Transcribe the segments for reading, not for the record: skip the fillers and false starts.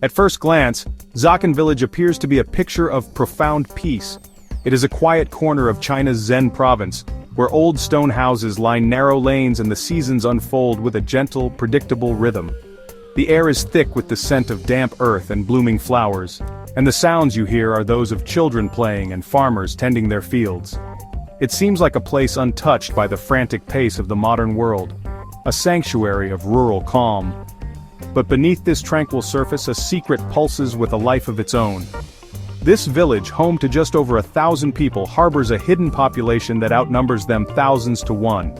At first glance, Zakan village appears to be a picture of profound peace. It is a quiet corner of China's Zen province, where old stone houses line narrow lanes and the seasons unfold with a gentle, predictable rhythm. The air is thick with the scent of damp earth and blooming flowers, and the sounds you hear are those of children playing and farmers tending their fields. It seems like a place untouched by the frantic pace of the modern world, a sanctuary of rural calm. But beneath this tranquil surface a secret pulses with a life of its own. This village, home to just over 1,000 people, harbors a hidden population that outnumbers them thousands to one.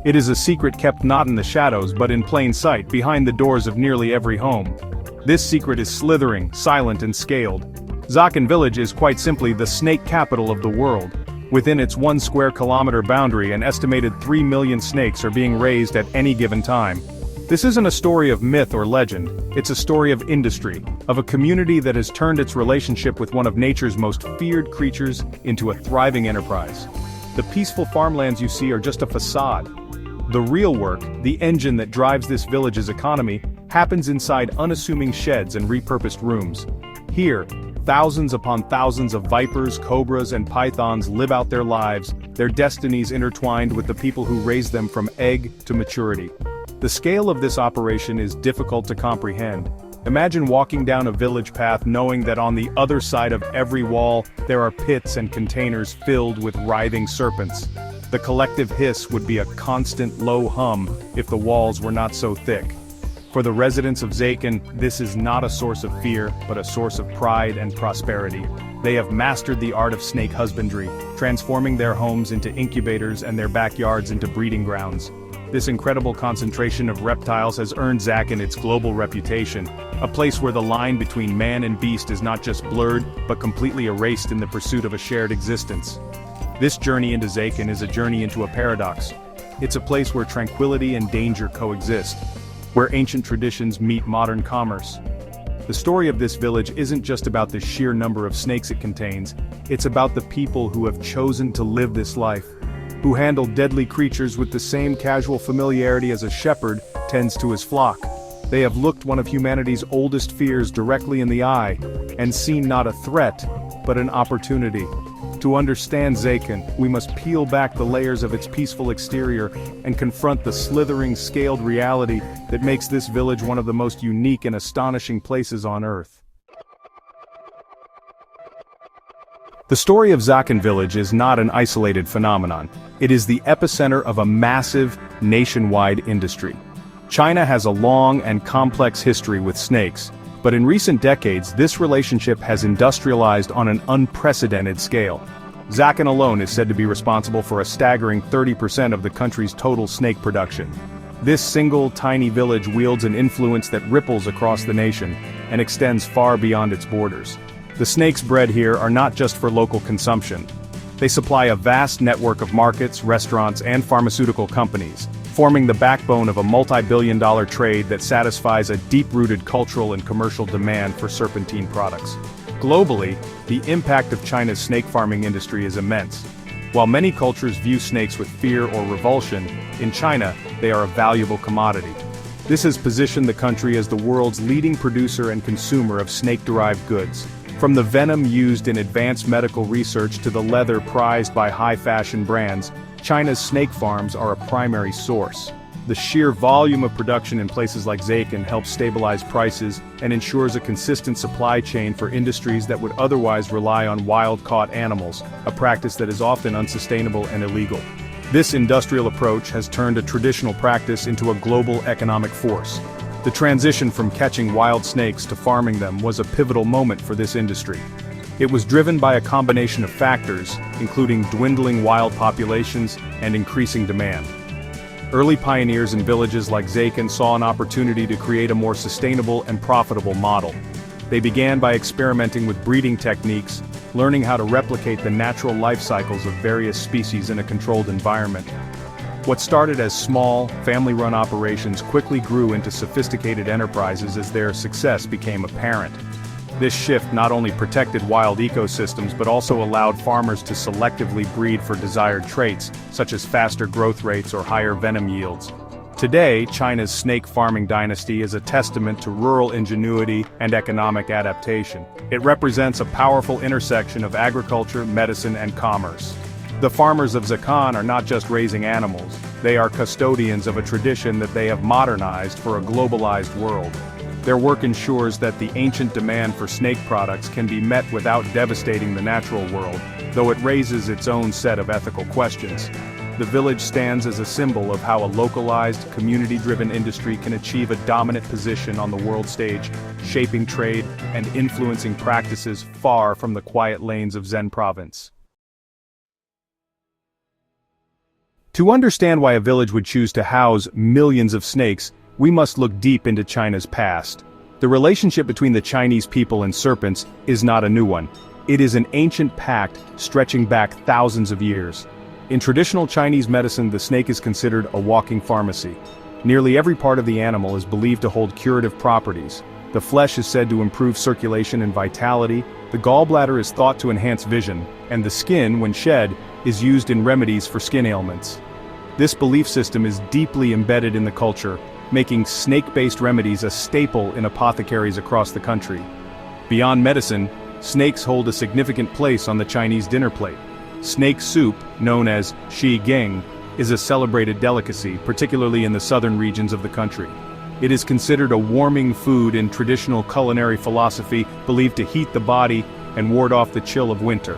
It is a secret kept not in the shadows but in plain sight, behind the doors of nearly every home. This secret is slithering, silent and scaled. Zakan village is quite simply the snake capital of the world. Within its 1 square kilometer boundary, an estimated 3 million snakes are being raised at any given time. This isn't a story of myth or legend, it's a story of industry, of a community that has turned its relationship with one of nature's most feared creatures into a thriving enterprise. The peaceful farmlands you see are just a facade. The real work, the engine that drives this village's economy, happens inside unassuming sheds and repurposed rooms. Here, thousands upon thousands of vipers, cobras, and pythons live out their lives, their destinies intertwined with the people who raise them from egg to maturity. The scale of this operation is difficult to comprehend. Imagine walking down a village path knowing that on the other side of every wall, there are pits and containers filled with writhing serpents. The collective hiss would be a constant low hum if the walls were not so thick. For the residents of Zakan, this is not a source of fear, but a source of pride and prosperity. They have mastered the art of snake husbandry, transforming their homes into incubators and their backyards into breeding grounds. This incredible concentration of reptiles has earned Zakan its global reputation, a place where the line between man and beast is not just blurred, but completely erased in the pursuit of a shared existence. This journey into Zakan is a journey into a paradox. It's a place where tranquility and danger coexist, where ancient traditions meet modern commerce. The story of this village isn't just about the sheer number of snakes it contains, it's about the people who have chosen to live this life, who handle deadly creatures with the same casual familiarity as a shepherd tends to his flock. They have looked one of humanity's oldest fears directly in the eye, and seen not a threat, but an opportunity. To understand Zakan, we must peel back the layers of its peaceful exterior and confront the slithering, scaled reality that makes this village one of the most unique and astonishing places on Earth. The story of Zakan village is not an isolated phenomenon. It is the epicenter of a massive, nationwide industry. China has a long and complex history with snakes, but in recent decades this relationship has industrialized on an unprecedented scale. Zakan alone is said to be responsible for a staggering 30% of the country's total snake production. This single, tiny village wields an influence that ripples across the nation and extends far beyond its borders. The snakes bred here are not just for local consumption. They supply a vast network of markets, restaurants, and pharmaceutical companies, forming the backbone of a multi-billion-dollar trade that satisfies a deep-rooted cultural and commercial demand for serpentine products. Globally, the impact of China's snake farming industry is immense. While many cultures view snakes with fear or revulsion, in China, they are a valuable commodity. This has positioned the country as the world's leading producer and consumer of snake-derived goods. From the venom used in advanced medical research to the leather prized by high-fashion brands, China's snake farms are a primary source. The sheer volume of production in places like Zakan helps stabilize prices and ensures a consistent supply chain for industries that would otherwise rely on wild-caught animals, a practice that is often unsustainable and illegal. This industrial approach has turned a traditional practice into a global economic force. The transition from catching wild snakes to farming them was a pivotal moment for this industry. It was driven by a combination of factors, including dwindling wild populations and increasing demand. Early pioneers in villages like Zakan saw an opportunity to create a more sustainable and profitable model. They began by experimenting with breeding techniques, learning how to replicate the natural life cycles of various species in a controlled environment. What started as small, family-run operations quickly grew into sophisticated enterprises as their success became apparent. This shift not only protected wild ecosystems but also allowed farmers to selectively breed for desired traits, such as faster growth rates or higher venom yields. Today, China's snake farming dynasty is a testament to rural ingenuity and economic adaptation. It represents a powerful intersection of agriculture, medicine, and commerce. The farmers of Zakan are not just raising animals, they are custodians of a tradition that they have modernized for a globalized world. Their work ensures that the ancient demand for snake products can be met without devastating the natural world, though it raises its own set of ethical questions. The village stands as a symbol of how a localized, community-driven industry can achieve a dominant position on the world stage, shaping trade and influencing practices far from the quiet lanes of Zen province. To understand why a village would choose to house millions of snakes, we must look deep into China's past. The relationship between the Chinese people and serpents is not a new one. It is an ancient pact stretching back thousands of years. In traditional Chinese medicine, the snake is considered a walking pharmacy. Nearly every part of the animal is believed to hold curative properties. The flesh is said to improve circulation and vitality, the gallbladder is thought to enhance vision, and the skin, when shed, is used in remedies for skin ailments. This belief system is deeply embedded in the culture, making snake-based remedies a staple in apothecaries across the country. Beyond medicine, snakes hold a significant place on the Chinese dinner plate. Snake soup, known as shi ging, is a celebrated delicacy, particularly in the southern regions of the country. It is considered a warming food in traditional culinary philosophy, believed to heat the body and ward off the chill of winter.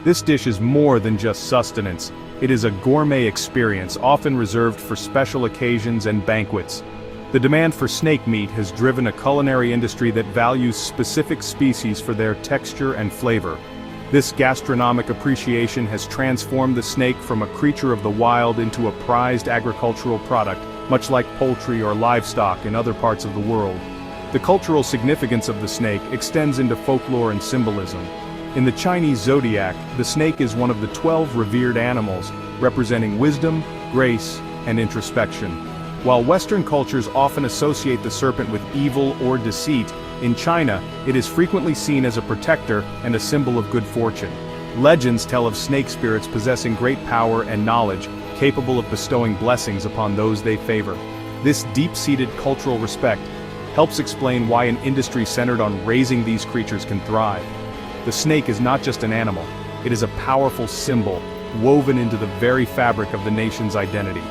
This dish is more than just sustenance. It is a gourmet experience, often reserved for special occasions and banquets. The demand for snake meat has driven a culinary industry that values specific species for their texture and flavor. This gastronomic appreciation has transformed the snake from a creature of the wild into a prized agricultural product, much like poultry or livestock in other parts of the world. The cultural significance of the snake extends into folklore and symbolism. In the Chinese zodiac, the snake is one of the 12 revered animals, representing wisdom, grace, and introspection. While Western cultures often associate the serpent with evil or deceit, in China, it is frequently seen as a protector and a symbol of good fortune. Legends tell of snake spirits possessing great power and knowledge, capable of bestowing blessings upon those they favor. This deep-seated cultural respect helps explain why an industry centered on raising these creatures can thrive. The snake is not just an animal, it is a powerful symbol, woven into the very fabric of the nation's identity.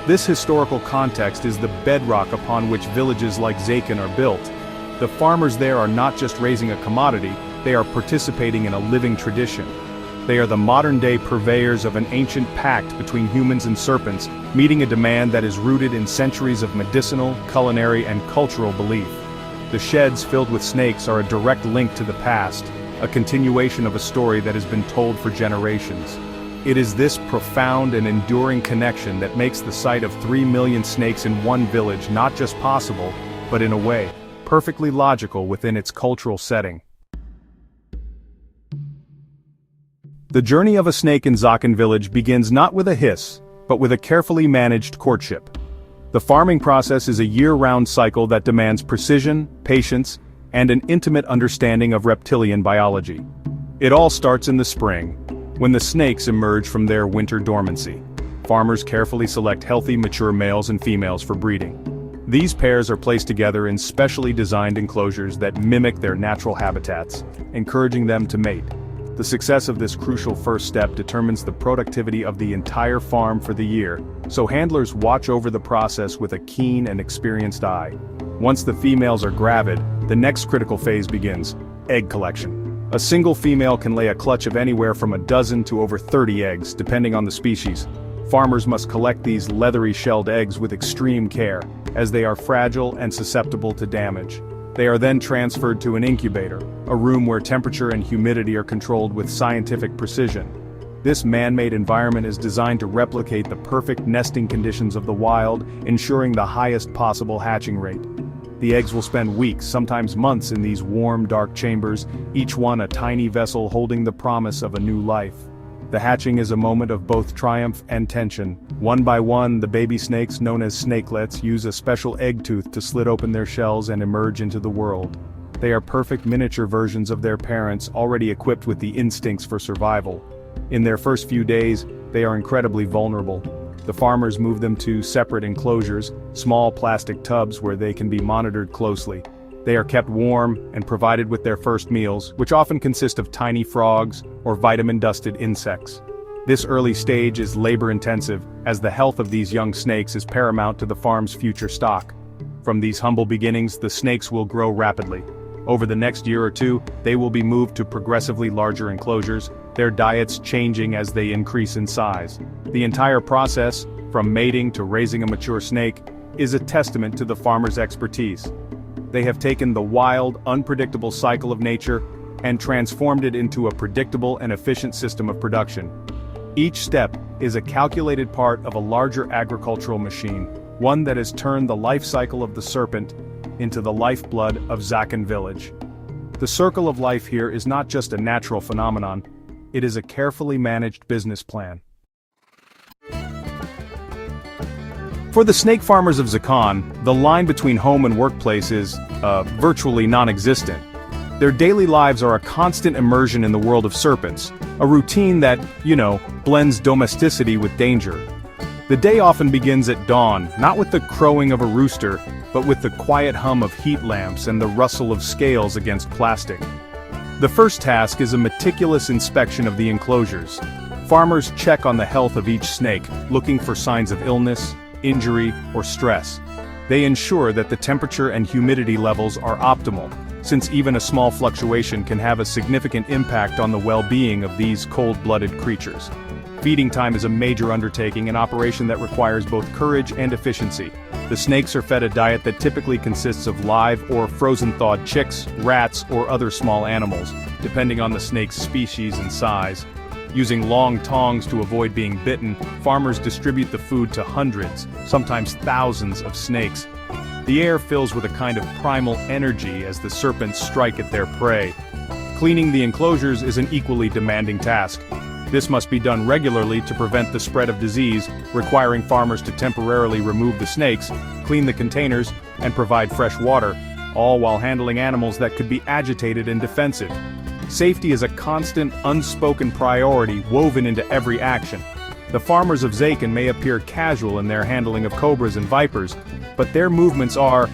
This historical context is the bedrock upon which villages like Zakan are built. The farmers there are not just raising a commodity, they are participating in a living tradition. They are the modern-day purveyors of an ancient pact between humans and serpents, meeting a demand that is rooted in centuries of medicinal, culinary, and cultural belief. The sheds filled with snakes are a direct link to the past, a continuation of a story that has been told for generations. It is this profound and enduring connection that makes the sight of 3 million snakes in one village not just possible, but in a way, perfectly logical within its cultural setting. The journey of a snake in Zakan village begins not with a hiss, but with a carefully managed courtship. The farming process is a year-round cycle that demands precision, patience, and an intimate understanding of reptilian biology. It all starts in the spring, when the snakes emerge from their winter dormancy. Farmers carefully select healthy, mature males and females for breeding. These pairs are placed together in specially designed enclosures that mimic their natural habitats, encouraging them to mate. The success of this crucial first step determines the productivity of the entire farm for the year, so handlers watch over the process with a keen and experienced eye. Once the females are gravid, the next critical phase begins: egg collection. A single female can lay a clutch of anywhere from a dozen to over 30 eggs, depending on the species. Farmers must collect these leathery shelled eggs with extreme care, as they are fragile and susceptible to damage. They are then transferred to an incubator, a room where temperature and humidity are controlled with scientific precision. This man-made environment is designed to replicate the perfect nesting conditions of the wild, ensuring the highest possible hatching rate. The eggs will spend weeks, sometimes months in these warm, dark chambers, each one a tiny vessel holding the promise of a new life. The hatching is a moment of both triumph and tension. One by one, the baby snakes, known as snakelets, use a special egg tooth to slit open their shells and emerge into the world. They are perfect miniature versions of their parents, already equipped with the instincts for survival. In their first few days, they are incredibly vulnerable. The farmers move them to separate enclosures, small plastic tubs where they can be monitored closely. They are kept warm and provided with their first meals, which often consist of tiny frogs or vitamin-dusted insects. This early stage is labor-intensive, as the health of these young snakes is paramount to the farm's future stock. From these humble beginnings, the snakes will grow rapidly. Over the next year or two, they will be moved to progressively larger enclosures, their diets changing as they increase in size. The entire process, from mating to raising a mature snake, is a testament to the farmer's expertise. They have taken the wild, unpredictable cycle of nature and transformed it into a predictable and efficient system of production. Each step is a calculated part of a larger agricultural machine, one that has turned the life cycle of the serpent into the lifeblood of Zakan village. The circle of life here is not just a natural phenomenon, it is a carefully managed business plan. For the snake farmers of Zakan, the line between home and workplace is, virtually non-existent. Their daily lives are a constant immersion in the world of serpents, a routine that, blends domesticity with danger. The day often begins at dawn, not with the crowing of a rooster, but with the quiet hum of heat lamps and the rustle of scales against plastic. The first task is a meticulous inspection of the enclosures. Farmers check on the health of each snake, looking for signs of illness, injury, or stress. They ensure that the temperature and humidity levels are optimal, since even a small fluctuation can have a significant impact on the well-being of these cold-blooded creatures. Feeding time is a major undertaking, an operation that requires both courage and efficiency. The snakes are fed a diet that typically consists of live or frozen-thawed chicks, rats, or other small animals, depending on the snake's species and size. Using long tongs to avoid being bitten, farmers distribute the food to hundreds, sometimes thousands of snakes. The air fills with a kind of primal energy as the serpents strike at their prey. Cleaning the enclosures is an equally demanding task. This must be done regularly to prevent the spread of disease, requiring farmers to temporarily remove the snakes, clean the containers, and provide fresh water, all while handling animals that could be agitated and defensive. Safety is a constant, unspoken priority woven into every action. The farmers of Zakan may appear casual in their handling of cobras and vipers, but their movements are,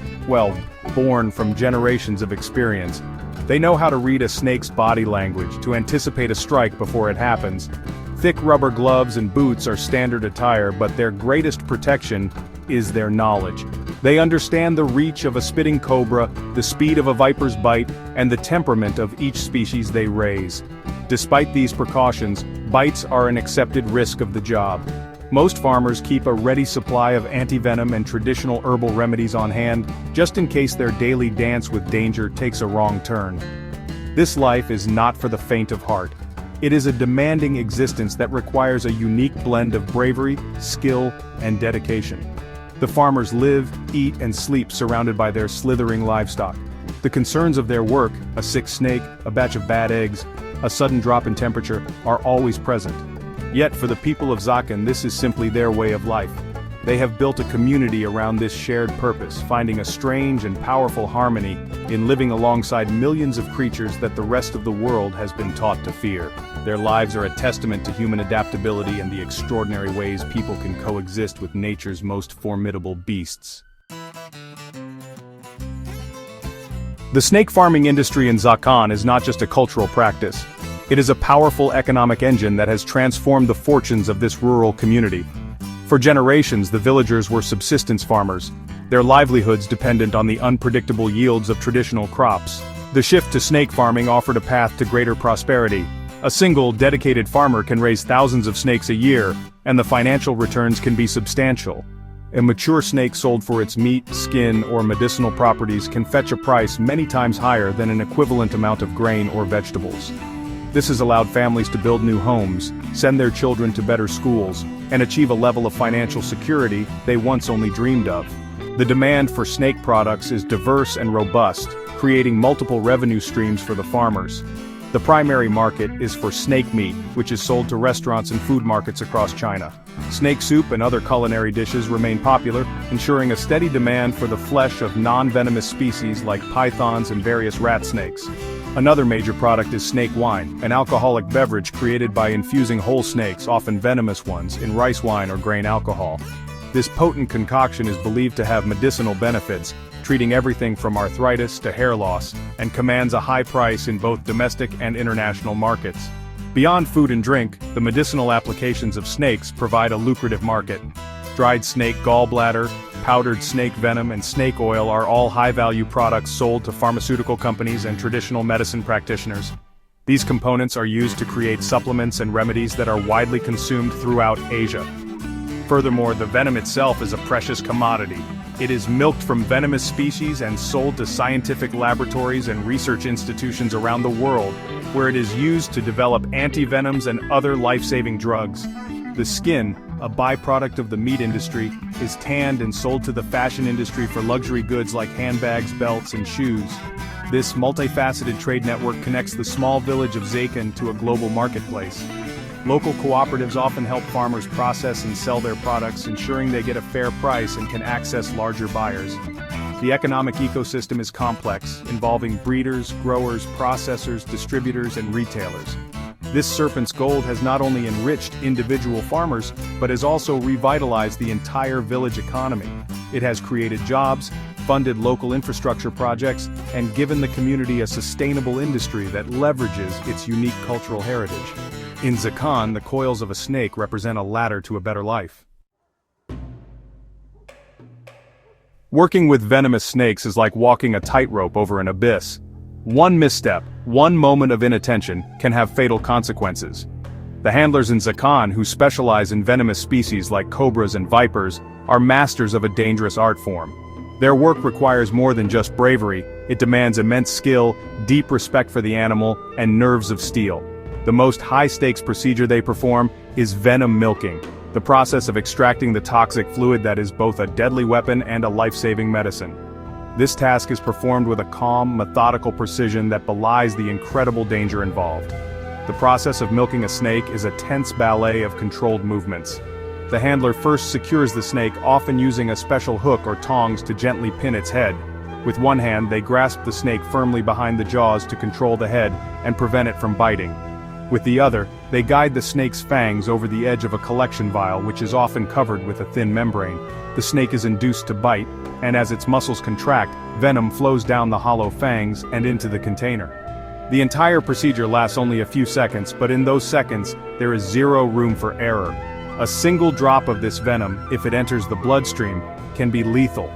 born from generations of experience. They know how to read a snake's body language, to anticipate a strike before it happens. Thick rubber gloves and boots are standard attire, but their greatest protection is their knowledge. They understand the reach of a spitting cobra, the speed of a viper's bite, and the temperament of each species they raise. Despite these precautions, bites are an accepted risk of the job. Most farmers keep a ready supply of anti-venom and traditional herbal remedies on hand, just in case their daily dance with danger takes a wrong turn. This life is not for the faint of heart. It is a demanding existence that requires a unique blend of bravery, skill, and dedication. The farmers live, eat, and sleep surrounded by their slithering livestock. The concerns of their work, a sick snake, a batch of bad eggs, a sudden drop in temperature, are always present. Yet for the people of Zakan, this is simply their way of life. They have built a community around this shared purpose, finding a strange and powerful harmony in living alongside millions of creatures that the rest of the world has been taught to fear. Their lives are a testament to human adaptability and the extraordinary ways people can coexist with nature's most formidable beasts. The snake farming industry in Zakan is not just a cultural practice. It is a powerful economic engine that has transformed the fortunes of this rural community. For generations, the villagers were subsistence farmers, their livelihoods dependent on the unpredictable yields of traditional crops. The shift to snake farming offered a path to greater prosperity. A single, dedicated farmer can raise thousands of snakes a year, and the financial returns can be substantial. A mature snake sold for its meat, skin, or medicinal properties can fetch a price many times higher than an equivalent amount of grain or vegetables. This has allowed families to build new homes, send their children to better schools, and achieve a level of financial security they once only dreamed of. The demand for snake products is diverse and robust, creating multiple revenue streams for the farmers. The primary market is for snake meat, which is sold to restaurants and food markets across China. Snake soup and other culinary dishes remain popular, ensuring a steady demand for the flesh of non-venomous species like pythons and various rat snakes. Another major product is snake wine, an alcoholic beverage created by infusing whole snakes, often venomous ones, in rice wine or grain alcohol. This potent concoction is believed to have medicinal benefits, treating everything from arthritis to hair loss, and commands a high price in both domestic and international markets. Beyond food and drink, the medicinal applications of snakes provide a lucrative market. Dried snake gallbladder, powdered snake venom, and snake oil are all high-value products sold to pharmaceutical companies and traditional medicine practitioners. These components are used to create supplements and remedies that are widely consumed throughout Asia. Furthermore, the venom itself is a precious commodity. It is milked from venomous species and sold to scientific laboratories and research institutions around the world, where it is used to develop antivenoms and other life-saving drugs. The skin, a byproduct of the meat industry, is tanned and sold to the fashion industry for luxury goods like handbags, belts, and shoes. This multifaceted trade network connects the small village of Zakan to a global marketplace. Local cooperatives often help farmers process and sell their products, ensuring they get a fair price and can access larger buyers. The economic ecosystem is complex, involving breeders, growers, processors, distributors, and retailers. This serpent's gold has not only enriched individual farmers, but has also revitalized the entire village economy. It has created jobs, funded local infrastructure projects, and given the community a sustainable industry that leverages its unique cultural heritage. In Zakan, the coils of a snake represent a ladder to a better life. Working with venomous snakes is like walking a tightrope over an abyss. One misstep, one moment of inattention, can have fatal consequences. The handlers in Zakan, who specialize in venomous species like cobras and vipers, are masters of a dangerous art form. Their work requires more than just bravery, it demands immense skill, deep respect for the animal, and nerves of steel. The most high-stakes procedure they perform is venom milking, the process of extracting the toxic fluid that is both a deadly weapon and a life-saving medicine. This task is performed with a calm, methodical precision that belies the incredible danger involved. The process of milking a snake is a tense ballet of controlled movements. The handler first secures the snake, often using a special hook or tongs to gently pin its head. With one hand, they grasp the snake firmly behind the jaws to control the head and prevent it from biting. With the other, they guide the snake's fangs over the edge of a collection vial, which is often covered with a thin membrane. The snake is induced to bite, and as its muscles contract, venom flows down the hollow fangs and into the container. The entire procedure lasts only a few seconds, but in those seconds, there is zero room for error. A single drop of this venom, if it enters the bloodstream, can be lethal.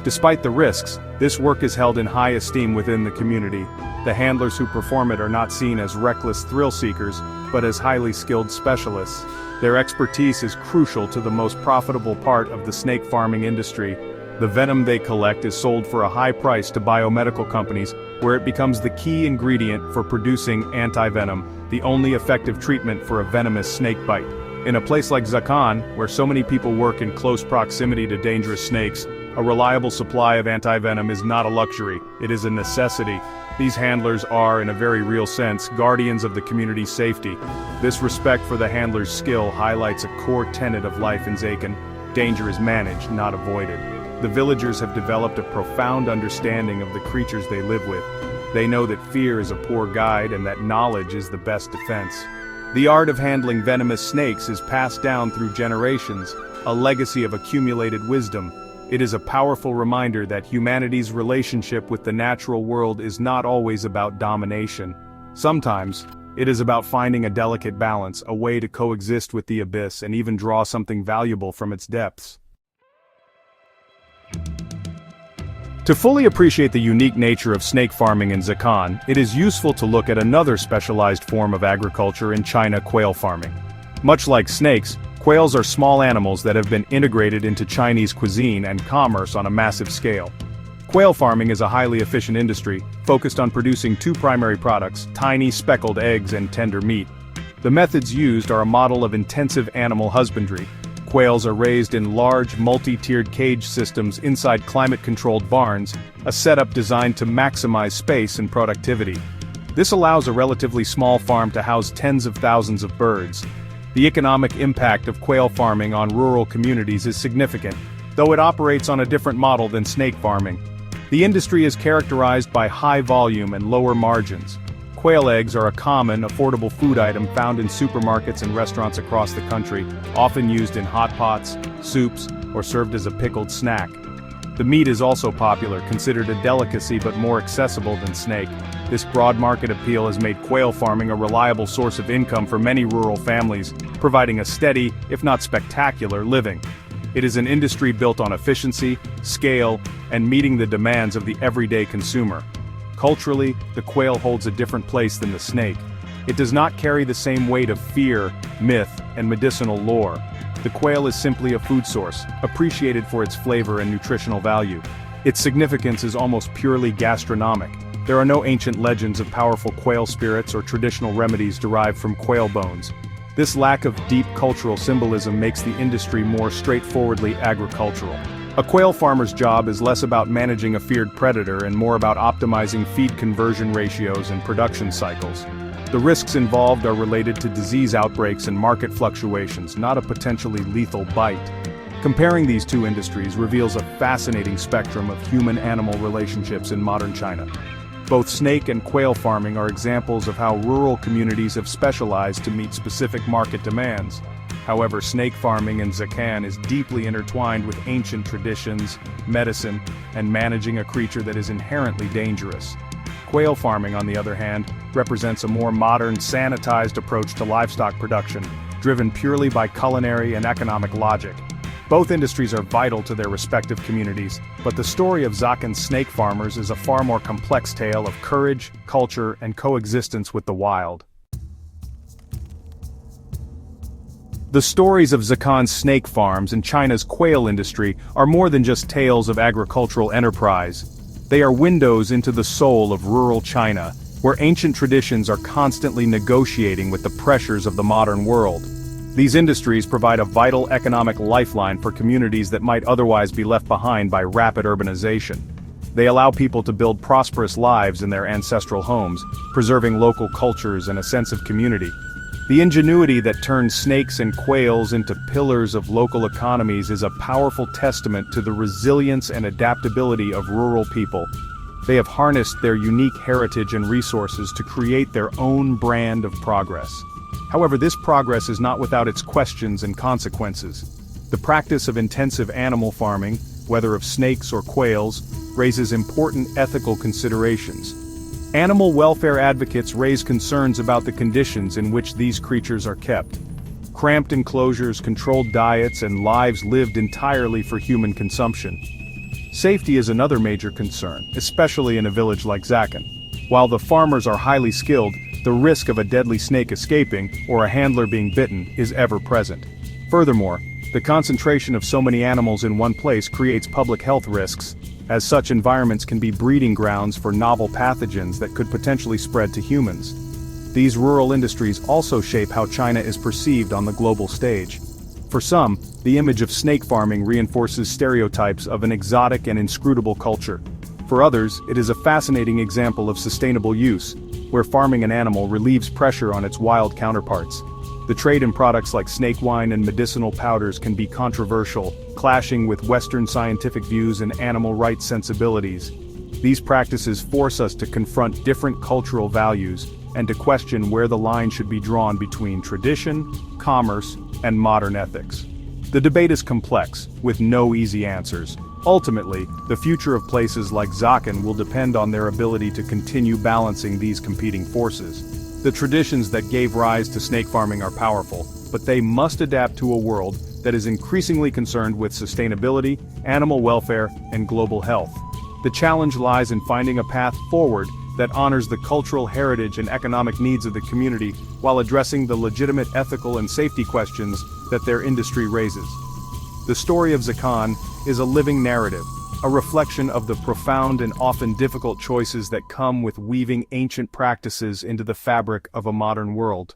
Despite the risks, this work is held in high esteem within the community. The handlers who perform it are not seen as reckless thrill seekers, but as highly skilled specialists. Their expertise is crucial to the most profitable part of the snake farming industry. The venom they collect is sold for a high price to biomedical companies, where it becomes the key ingredient for producing antivenom, the only effective treatment for a venomous snake bite. In a place like Zakan, where so many people work in close proximity to dangerous snakes, a reliable supply of antivenom is not a luxury, it is a necessity. These handlers are, in a very real sense, guardians of the community's safety. This respect for the handler's skill highlights a core tenet of life in Zakan: danger is managed, not avoided. The villagers have developed a profound understanding of the creatures they live with. They know that fear is a poor guide and that knowledge is the best defense. The art of handling venomous snakes is passed down through generations, a legacy of accumulated wisdom. It is a powerful reminder that humanity's relationship with the natural world is not always about domination. Sometimes, it is about finding a delicate balance, a way to coexist with the abyss and even draw something valuable from its depths. To fully appreciate the unique nature of snake farming in Zakan, it is useful to look at another specialized form of agriculture in China: quail farming. Much like snakes, quails are small animals that have been integrated into Chinese cuisine and commerce on a massive scale. Quail farming is a highly efficient industry, focused on producing two primary products: tiny speckled eggs and tender meat. The methods used are a model of intensive animal husbandry. Quails are raised in large, multi-tiered cage systems inside climate-controlled barns, a setup designed to maximize space and productivity. This allows a relatively small farm to house tens of thousands of birds. The economic impact of quail farming on rural communities is significant, though it operates on a different model than snake farming. The industry is characterized by high volume and lower margins, Quail eggs are a common, affordable food item found in supermarkets and restaurants across the country, often used in hot pots, soups, or served as a pickled snack. The meat is also popular, considered a delicacy but more accessible than snake. This broad market appeal has made quail farming a reliable source of income for many rural families, providing a steady, if not spectacular, living. It is an industry built on efficiency, scale, and meeting the demands of the everyday consumer. Culturally, the quail holds a different place than the snake. It does not carry the same weight of fear, myth, and medicinal lore. The quail is simply a food source, appreciated for its flavor and nutritional value. Its significance is almost purely gastronomic. There are no ancient legends of powerful quail spirits or traditional remedies derived from quail bones. This lack of deep cultural symbolism makes the industry more straightforwardly agricultural. A quail farmer's job is less about managing a feared predator and more about optimizing feed conversion ratios and production cycles. The risks involved are related to disease outbreaks and market fluctuations, not a potentially lethal bite. Comparing these two industries reveals a fascinating spectrum of human-animal relationships in modern China. Both snake and quail farming are examples of how rural communities have specialized to meet specific market demands. However, snake farming in Zakan is deeply intertwined with ancient traditions, medicine, and managing a creature that is inherently dangerous. Quail farming, on the other hand, represents a more modern, sanitized approach to livestock production, driven purely by culinary and economic logic. Both industries are vital to their respective communities, but the story of Zakan's snake farmers is a far more complex tale of courage, culture, and coexistence with the wild. The stories of Zakan's snake farms and China's quail industry are more than just tales of agricultural enterprise. They are windows into the soul of rural China, where ancient traditions are constantly negotiating with the pressures of the modern world. These industries provide a vital economic lifeline for communities that might otherwise be left behind by rapid urbanization. They allow people to build prosperous lives in their ancestral homes, preserving local cultures and a sense of community. The ingenuity that turns snakes and quails into pillars of local economies is a powerful testament to the resilience and adaptability of rural people. They have harnessed their unique heritage and resources to create their own brand of progress. However, this progress is not without its questions and consequences. The practice of intensive animal farming, whether of snakes or quails, raises important ethical considerations. Animal welfare advocates raise concerns about the conditions in which these creatures are kept. Cramped enclosures, controlled diets, and lives lived entirely for human consumption. Safety is another major concern, especially in a village like Zakan. While the farmers are highly skilled, the risk of a deadly snake escaping, or a handler being bitten, is ever present. Furthermore, the concentration of so many animals in one place creates public health risks, as such environments can be breeding grounds for novel pathogens that could potentially spread to humans. These rural industries also shape how China is perceived on the global stage. For some, the image of snake farming reinforces stereotypes of an exotic and inscrutable culture. For others, it is a fascinating example of sustainable use, where farming an animal relieves pressure on its wild counterparts. The trade in products like snake wine and medicinal powders can be controversial, clashing with Western scientific views and animal rights sensibilities. These practices force us to confront different cultural values and to question where the line should be drawn between tradition, commerce, and modern ethics. The debate is complex, with no easy answers. Ultimately, the future of places like Zakan will depend on their ability to continue balancing these competing forces. The traditions that gave rise to snake farming are powerful, but they must adapt to a world that is increasingly concerned with sustainability, animal welfare, and global health. The challenge lies in finding a path forward that honors the cultural heritage and economic needs of the community while addressing the legitimate ethical and safety questions that their industry raises. The story of Zakan is a living narrative, a reflection of the profound and often difficult choices that come with weaving ancient practices into the fabric of a modern world.